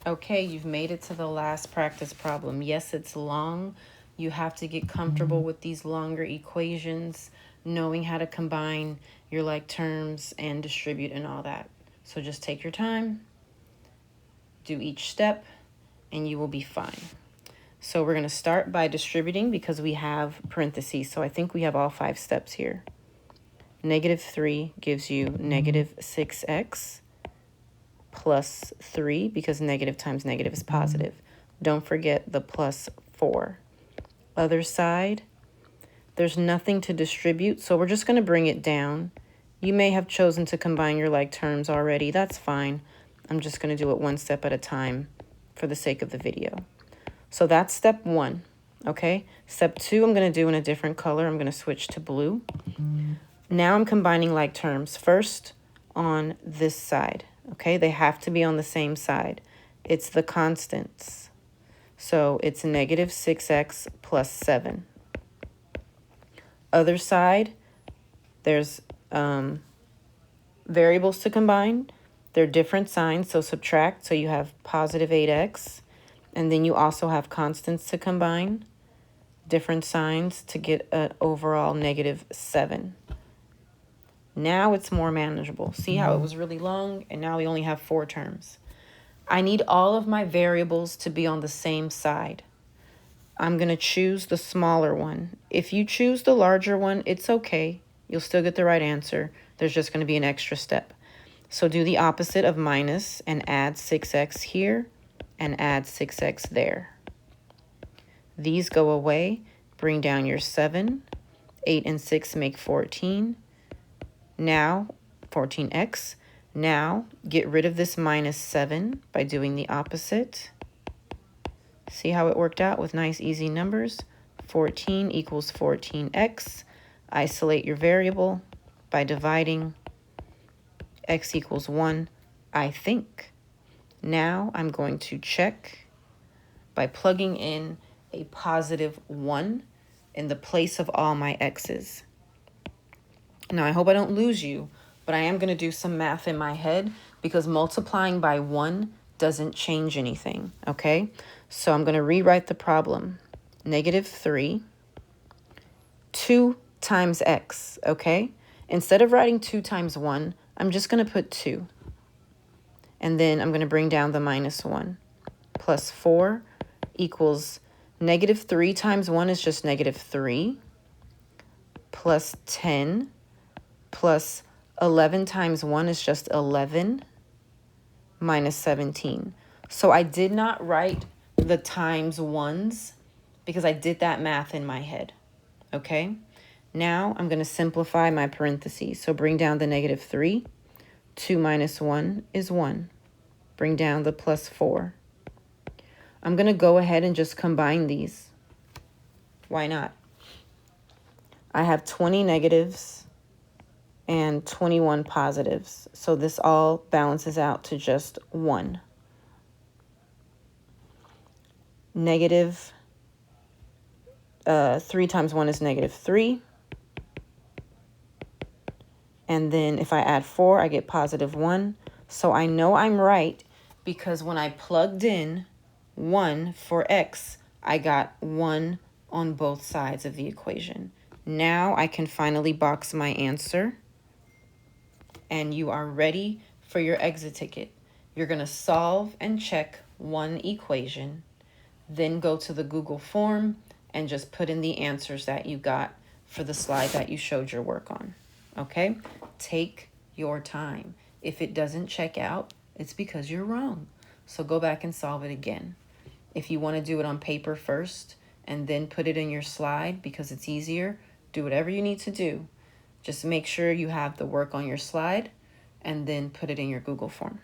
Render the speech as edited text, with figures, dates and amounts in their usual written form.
Okay, you've made it to the last practice problem. Yes, it's long. You have to get comfortable with these longer equations, knowing how to combine your like terms and distribute and all that. So just take your time, do each step, and you will be fine. So we're going to start by distributing because we have parentheses. So I think we have all 5 steps here. -3 gives you -6x plus 3 because negative times negative is positive. Don't forget the plus 4. Other side, there's nothing to distribute, so we're just going to bring it down. You may have chosen to combine your like terms already. That's fine. I'm just going to do it one step at a time for the sake of the video. So that's step 1, okay? Step 2, I'm going to do in a different color. I'm going to switch to blue. Now I'm combining like terms. First, on this side, okay? They have to be on the same side. It's the constants. So it's -6x plus 7. Other side, there's variables to combine. They're different signs, so subtract. So you have +8x. And then you also have constants to combine. Different signs to get an overall -7. Now it's more manageable. See how it was really long, and now we only have 4 terms. I need all of my variables to be on the same side. I'm going to choose the smaller one. If you choose the larger one, it's okay. You'll still get the right answer. There's just going to be an extra step. So do the opposite of minus and add 6x here and add 6x there. These go away. Bring down your 7. 8 and 6 make 14. Now, 14x. Now, get rid of this -7 by doing the opposite. See how it worked out with nice, easy numbers? 14 equals 14x. Isolate your variable by dividing. X equals 1, I think. Now, I'm going to check by plugging in a +1 in the place of all my x's. Now, I hope I don't lose you, but I am going to do some math in my head because multiplying by 1 doesn't change anything, okay? So I'm going to rewrite the problem. -3, 2 times x, okay? Instead of writing 2 times 1, I'm just going to put 2. And then I'm going to bring down the -1. Plus 4 equals -3 times 1 is just -3. Plus 10 plus 11 times 1 is just 11 minus 17. So I did not write the times ones because I did that math in my head, okay? Now I'm going to simplify my parentheses. So bring down the -3. 2 minus 1 is 1. Bring down the plus 4. I'm going to go ahead and just combine these. Why not? I have 20 negatives and 21 positives. So this all balances out to just 1. Negative 3 times 1 is -3. And then if I add 4, I get +1. So I know I'm right because when I plugged in 1 for x, I got 1 on both sides of the equation. Now I can finally box my answer. And you are ready for your exit ticket. You're going to solve and check one equation, then go to the Google form and just put in the answers that you got for the slide that you showed your work on. Okay? Take your time. If it doesn't check out, it's because you're wrong. So go back and solve it again. If you want to do it on paper first and then put it in your slide because it's easier, do whatever you need to do. Just make sure you have the work on your slide and then put it in your Google form.